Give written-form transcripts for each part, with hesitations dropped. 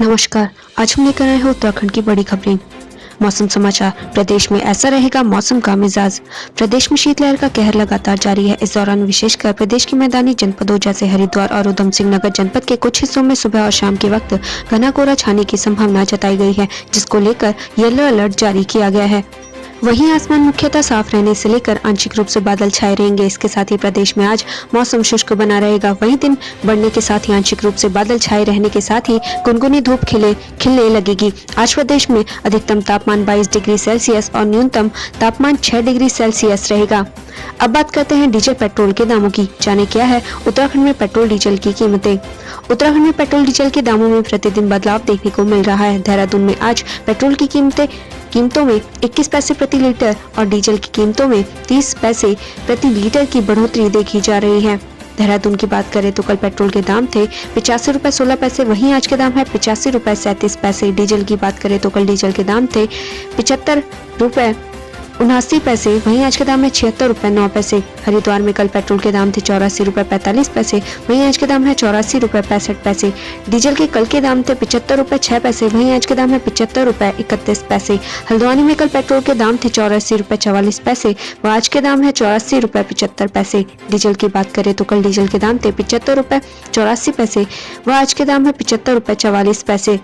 नमस्कार, आज हम लेकर आए हैं उत्तराखंड की बड़ी खबरें। मौसम समाचार। प्रदेश में ऐसा रहेगा मौसम का मिजाज। प्रदेश में शीतलहर का कहर लगातार जारी है। इस दौरान विशेषकर प्रदेश के मैदानी जनपदों जैसे हरिद्वार और उधम सिंह नगर जनपद के कुछ हिस्सों में सुबह और शाम के वक्त घना कोहरा छाने की संभावना जताई गई है, जिसको लेकर येलो अलर्ट जारी किया गया है। वहीं आसमान मुख्यतः साफ रहने से लेकर आंशिक रूप से बादल छाए रहेंगे। इसके साथ ही प्रदेश में आज मौसम शुष्क बना रहेगा। वहीं दिन बढ़ने के साथ ही आंशिक रूप से बादल छाए रहने के साथ ही गुनगुनी धूप खिलने लगेगी। आज प्रदेश में अधिकतम तापमान 22 डिग्री सेल्सियस और न्यूनतम तापमान 6 डिग्री सेल्सियस रहेगा। अब बात करते हैं डीजल पेट्रोल के दामों की। जाने क्या है उत्तराखंड में पेट्रोल डीजल की कीमतें। उत्तराखंड में पेट्रोल डीजल के दामों में प्रतिदिन बदलाव देखने को मिल रहा है। देहरादून में आज पेट्रोल की कीमतों में 21 पैसे प्रति लीटर और डीजल की कीमतों में 30 पैसे प्रति लीटर की बढ़ोतरी देखी जा रही है। देहरादून की बात करें तो कल पेट्रोल के दाम थे 85 रुपए 16 पैसे, वहीं आज के दाम है 85 रुपए 37 पैसे। डीजल की बात करें तो कल डीजल के दाम थे 75 रुपए 79 पैसे, वहीं आज के दाम है 76 रुपए 9 पैसे। हरिद्वार में कल पेट्रोल के दाम थे 84 रुपए 45 पैसे, वहीं आज के दाम है 84 रुपए 65 पैसे। डीजल के कल के दाम थे 75 रुपए 6 पैसे, वहीं आज के दाम है 75 रुपए 31 पैसे। हल्द्वानी में कल पेट्रोल के दाम थे 84 रुपए 44 पैसे व आज के दाम है 84 रुपए 75 पैसे। डीजल की बात करें तो कल डीजल के दाम थे 75 रुपए 84 पैसे व आज के दाम है 75 रुपए 44 पैसे।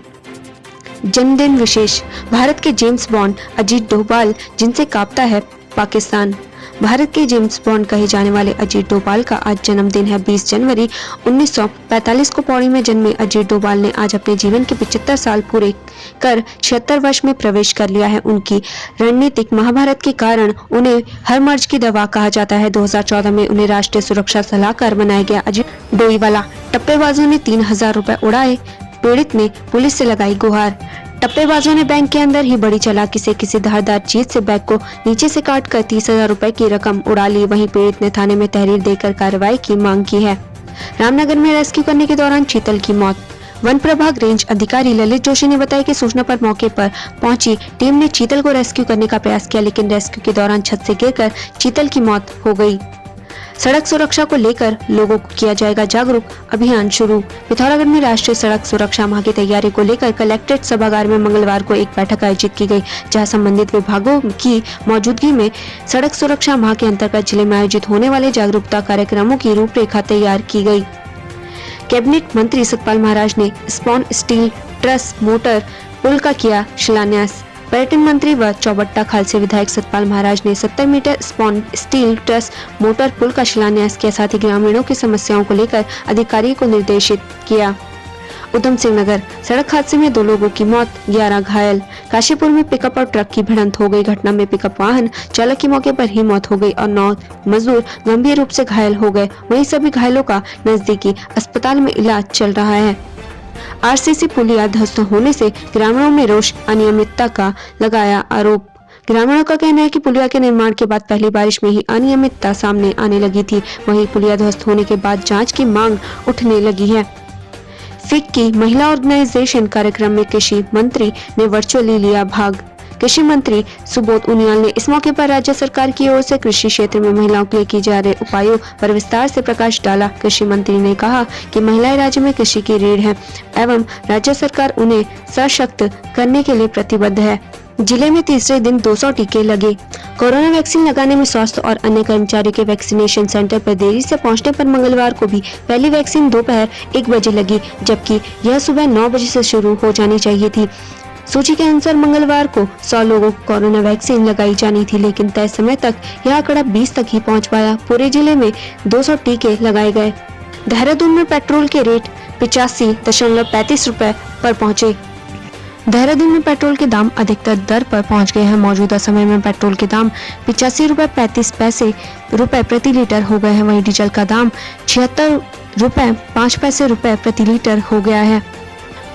जन्मदिन विशेष। भारत के जेम्स बॉन्ड अजीत डोभाल जिनसे कांपता है पाकिस्तान। भारत के जेम्स बॉन्ड कहे जाने वाले अजीत डोभाल का आज जन्मदिन है। 20 जनवरी 1945 को पौड़ी में जन्मे अजीत डोभाल ने आज अपने जीवन के 75 साल पूरे कर 76 वर्ष में प्रवेश कर लिया है। उनकी रणनीतिक महाभारत के कारण उन्हें हर मर्ज की दवा कहा जाता है। 2014 में उन्हें राष्ट्रीय सुरक्षा सलाहकार बनाया गया। अजीत डोईवाला। टप्पेबाजों ने 3000 रुपए उड़ाए, पीड़ित ने पुलिस से लगाई गुहार। टप्पेबाजों ने बैंक के अंदर ही बड़ी चालाकी से किसी धारदार चीज से बैग को नीचे से काटकर 30,000 रुपए की रकम उड़ा ली। वहीं पीड़ित ने थाने में तहरीर देकर कार्रवाई की मांग की है। रामनगर में रेस्क्यू करने के दौरान चीतल की मौत। वन प्रभाग रेंज अधिकारी ललित जोशी ने बताया कि सूचना पर मौके पर पहुंची टीम ने चीतल को रेस्क्यू करने का प्रयास किया, लेकिन रेस्क्यू के दौरान छत से गिरकर चीतल की मौत हो गई। सड़क सुरक्षा को लेकर लोगों को किया जाएगा जागरूक। अभियान शुरू। पिथौरागढ़ में राष्ट्रीय सड़क सुरक्षा माह की तैयारी को लेकर कलेक्ट्रेट सभागार में मंगलवार को एक बैठक आयोजित की गई, जहां संबंधित विभागों की मौजूदगी में सड़क सुरक्षा माह के अंतर्गत जिले में आयोजित होने वाले जागरूकता कार्यक्रमों की रूपरेखा तैयार की गई। कैबिनेट मंत्री सतपाल महाराज ने स्पॉन स्टील ट्रस मोटर पुल का किया शिलान्यास। पर्यटन मंत्री व चौबट्टा खालसे विधायक सतपाल महाराज ने 70 metre span steel truss motor पुल का शिलान्यास किया। साथ ही ग्रामीणों की समस्याओं को लेकर अधिकारियों को निर्देशित किया। उधम सिंह नगर। सड़क हादसे में 2 लोगों की मौत, 11 घायल। काशीपुर में पिकअप और ट्रक की भिड़ंत हो गई। घटना में पिकअप वाहन चालक की मौके पर ही मौत हो गई और 9 मजदूर गंभीर रूप से घायल हो गए। वहीं सभी घायलों का नजदीकी अस्पताल में इलाज चल रहा है। आरसीसी पुलिया ध्वस्त होने से ग्रामीणों में रोष, अनियमितता का लगाया आरोप। ग्रामीणों का कहना है कि पुलिया के निर्माण के बाद पहली बारिश में ही अनियमितता सामने आने लगी थी। वहीं पुलिया ध्वस्त होने के बाद जांच की मांग उठने लगी है। फिक की महिला ऑर्गेनाइजेशन कार्यक्रम में कृषि मंत्री ने वर्चुअली लिया भाग। कृषि मंत्री सुबोध उनियाल ने इस मौके पर राज्य सरकार की ओर से कृषि क्षेत्र में महिलाओं के लिए की जा रहे उपायों पर विस्तार से प्रकाश डाला। कृषि मंत्री ने कहा कि महिलाएं राज्य में कृषि की रीढ़ हैं एवं राज्य सरकार उन्हें सशक्त करने के लिए प्रतिबद्ध है। जिले में तीसरे दिन 200 टीके लगे। कोरोना वैक्सीन लगाने में स्वास्थ्य और अन्य कर्मचारियों के वैक्सीनेशन सेंटर पर देरी से पहुंचने पर मंगलवार को भी पहली वैक्सीन दोपहर 1 बजे लगी, जबकि यह सुबह 9 बजे से शुरू हो जानी चाहिए थी। सूची के अनुसार मंगलवार को 100 लोगों को कोरोना वैक्सीन लगाई जानी थी, लेकिन तय समय तक यह आंकड़ा 20 तक ही पहुंच पाया। पूरे जिले में 200 टीके लगाए गए। देहरादून में पेट्रोल के रेट 85.35 रुपए पर पहुंचे। देहरादून में पेट्रोल के दाम अधिकतर दर पर पहुंच गए हैं। मौजूदा समय में पेट्रोल के दाम 85 रुपए 35 पैसे रुपए प्रति लीटर हो गए हैं। वहीं डीजल का दाम 76 रुपए 5 पैसे रुपए प्रति लीटर हो गया है।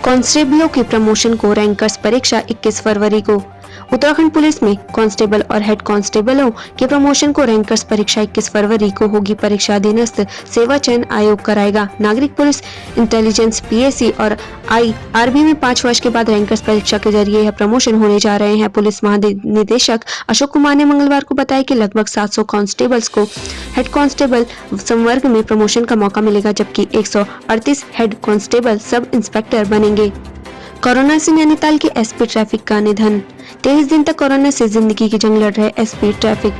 कांस्टेबलों की प्रमोशन को रैंकर्स परीक्षा 21 फरवरी को। उत्तराखंड पुलिस में कांस्टेबल और हेड कांस्टेबलों के प्रमोशन को रैंकर्स परीक्षा 21 फरवरी को होगी। परीक्षा अधीनस्थ सेवा चयन आयोग कराएगा। नागरिक पुलिस इंटेलिजेंस पीएसी और आईआरबी में 5 वर्ष के बाद रैंकर्स परीक्षा के जरिए यह प्रमोशन होने जा रहे हैं। पुलिस महानिदेशक अशोक कुमार ने मंगलवार को बताया कि लगभग 700 कांस्टेबल्स को हेड कांस्टेबल संवर्ग में प्रमोशन का मौका मिलेगा, जबकि 138 हेड कांस्टेबल सब इंस्पेक्टर बनेंगे। कोरोना से नैनीताल के एसपी ट्रैफिक का निधन। 23 दिन तक कोरोना से जिंदगी की जंग लड़ रहे एसपी ट्रैफिक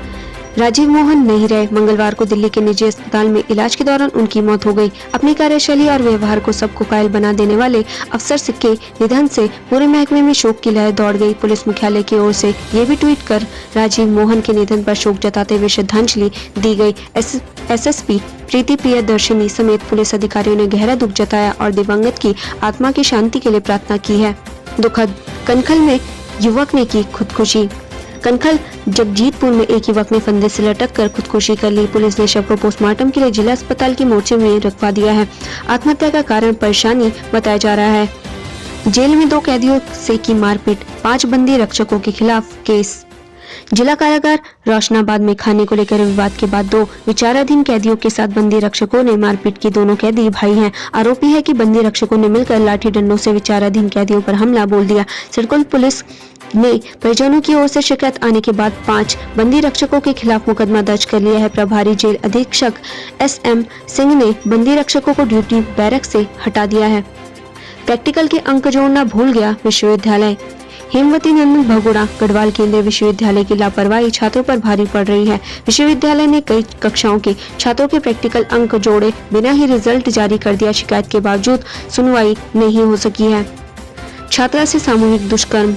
राजीव मोहन नहीं रहे। मंगलवार को दिल्ली के निजी अस्पताल में इलाज के दौरान उनकी मौत हो गई। अपनी कार्यशैली और व्यवहार को सबको कायल बना देने वाले अफसर के निधन से पूरे महकमे में शोक की लहर दौड़ गई। पुलिस मुख्यालय की ओर से ये भी ट्वीट कर राजीव मोहन के निधन पर शोक जताते हुए श्रद्धांजलि दी गई। एसएसपी प्रीति प्रियदर्शनी समेत पुलिस अधिकारियों ने गहरा दुख जताया और दिवंगत की आत्मा की शांति के लिए प्रार्थना की है। दुखद, कनखल में युवक ने की खुदकुशी। कनखल जगजीतपुर में एक युवक ने फंदे से लटक कर खुदकुशी कर ली। पुलिस ने शव को पोस्टमार्टम के लिए जिला अस्पताल के मोर्चे में रखवा दिया है। आत्महत्या का कारण परेशानी बताया जा रहा है। जेल में 2 कैदियों से की मारपीट, 5 बंदी रक्षकों के खिलाफ केस। जिला कारागार रोशनाबाद में खाने को लेकर विवाद के बाद 2 विचाराधीन कैदियों के साथ बंदी रक्षकों ने मारपीट की। दोनों कैदी भाई हैं। आरोपी है कि बंदी रक्षकों ने मिलकर लाठी डंडों से विचाराधीन कैदियों पर हमला बोल दिया। सिरकुल पुलिस ने परिजनों की ओर से शिकायत आने के बाद 5 बंदी रक्षकों के खिलाफ मुकदमा दर्ज कर लिया है। प्रभारी जेल अधीक्षक एसएम सिंह ने बंदी रक्षकों को ड्यूटी बैरक से हटा दिया है। प्रैक्टिकल के अंक जोड़ना भूल गया विश्वविद्यालय। हेमवती नंदन भगोड़ा गढ़वाल केंद्रीय विश्वविद्यालय की लापरवाही छात्रों पर भारी पड़ रही है। विश्वविद्यालय ने कई कक्षाओं के छात्रों के प्रैक्टिकल अंक जोड़े बिना ही रिजल्ट जारी कर दिया। शिकायत के बावजूद सुनवाई नहीं हो सकी है। छात्रा से सामूहिक दुष्कर्म।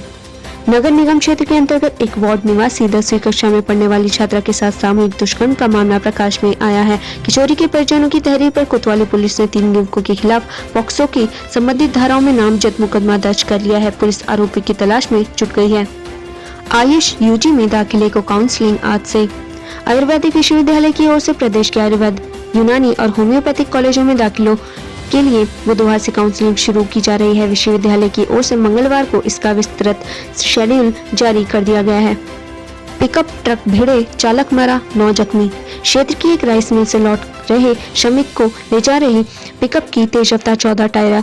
नगर निगम क्षेत्र के अंतर्गत एक वार्ड निवासी 10वीं कक्षा में पढ़ने वाली छात्रा के साथ सामूहिक दुष्कर्म का मामला प्रकाश में आया है। किशोरी के परिजनों की तहरीर पर कोतवाली पुलिस ने 3 युवकों के खिलाफ पॉक्सो की संबंधित धाराओं में नामजद मुकदमा दर्ज कर लिया है। पुलिस आरोपी की तलाश में जुट गई है। आयुष यूजी में दाखिले को काउंसलिंग आज से। आयुर्वेदिक विश्वविद्यालय की ओर से प्रदेश के आयुर्वेद, यूनानी और होम्योपैथिक कॉलेजों में दाखिलों के लिए बुधवार से काउंसलिंग शुरू की जा रही है। विश्वविद्यालय की ओर से मंगलवार को इसका विस्तृत शेड्यूल जारी कर दिया गया है। पिकअप ट्रक भिड़े, चालक मरा, 9 जख्मी। क्षेत्र की एक राइस मिल से लौट रहे श्रमिक को ले जा रही पिकअप की तेज रफ्तार 14 टायरा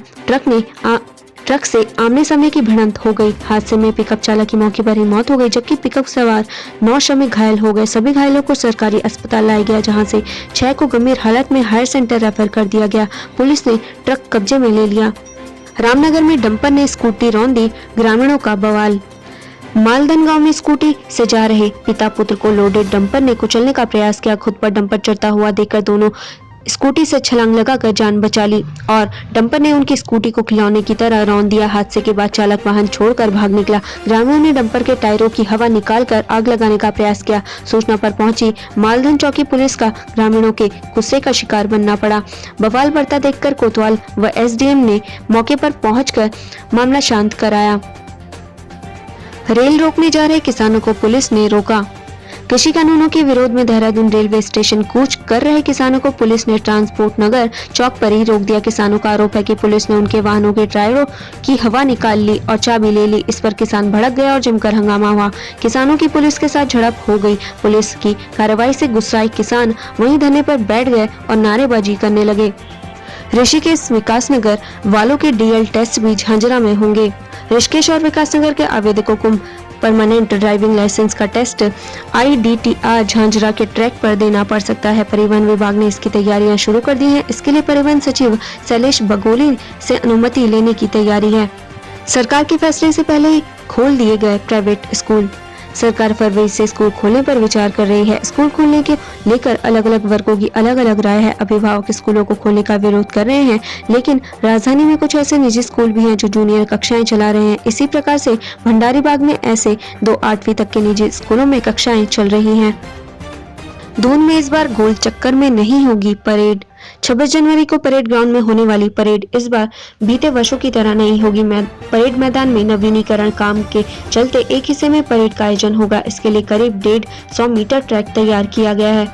ट्रक से आमने सामने की भिड़ंत हो गई। हादसे में पिकअप चालक की मौके पर ही मौत हो गई, जबकि पिकअप सवार 9 श्रमिक घायल हो गए। सभी घायलों को सरकारी अस्पताल लाया गया, जहां से 6 को गंभीर हालत में हायर सेंटर रेफर कर दिया गया। पुलिस ने ट्रक कब्जे में ले लिया। रामनगर में डंपर ने स्कूटी रौंद दी, ग्रामीणों का बवाल। मालदन गांव में स्कूटी से जा रहे पिता पुत्र को लोडेड डंपर ने कुचलने का प्रयास किया। खुद पर डंपर चढ़ता हुआ देखकर दोनों स्कूटी से छलांग लगाकर जान बचा ली और डंपर ने उनकी स्कूटी को खिलौने की तरह रौंद दिया। हादसे के बाद चालक वाहन छोड़कर भाग निकला। ग्रामीणों ने डंपर के टायरों की हवा निकालकर आग लगाने का प्रयास किया। सूचना पर पहुंची मालदन चौकी पुलिस का ग्रामीणों के गुस्से का शिकार बनना पड़ा। बवाल बढ़ता देखकर कोतवाल व एसडीएम ने मौके पर पहुंचकर मामला शांत कराया। रेल रोकने जा रहे किसानों को पुलिस ने रोका। कृषि कानूनों के विरोध में देहरादून रेलवे स्टेशन कूच कर रहे किसानों को पुलिस ने ट्रांसपोर्ट नगर चौक पर ही रोक दिया। किसानों का आरोप है कि पुलिस ने उनके वाहनों के टायरों की हवा निकाल ली और चाबी ले ली। इस पर किसान भड़क गए और जमकर हंगामा हुआ। किसानों की पुलिस के साथ झड़प हो गई। पुलिस की कार्रवाई से गुस्साए किसान वहीं धरने पर बैठ गए और नारेबाजी करने लगे। ऋषिकेश विकासनगर वालों के डीएल टेस्ट भी झांझरा में होंगे। ऋषिकेश और विकासनगर के आवेदकों को परमानेंट ड्राइविंग लाइसेंस का टेस्ट IDTR झांझरा के ट्रैक पर देना पड़ सकता है। परिवहन विभाग ने इसकी तैयारियां शुरू कर दी हैं। इसके लिए परिवहन सचिव शैलेश बगोली से अनुमति लेने की तैयारी है। सरकार के फैसले से पहले ही खोल दिए गए प्राइवेट स्कूल। सरकार फरवरी से स्कूल खोलने पर विचार कर रही है। स्कूल खोलने के लेकर अलग अलग वर्गों की अलग अलग राय है। अभिभावक स्कूलों को खोलने का विरोध कर रहे हैं, लेकिन राजधानी में कुछ ऐसे निजी स्कूल भी हैं जो जूनियर कक्षाएं चला रहे हैं। इसी प्रकार से भंडारीबाग में ऐसे 2 8वीं तक के निजी स्कूलों में कक्षाएं चल रही हैं। दून में इस बार गोल चक्कर में नहीं होगी परेड। 26 जनवरी को परेड ग्राउंड में होने वाली परेड इस बार बीते वर्षों की तरह नहीं होगी। परेड मैदान में नवीनीकरण काम के चलते एक हिस्से में परेड का आयोजन होगा। इसके लिए करीब 150 मीटर ट्रैक तैयार किया गया है।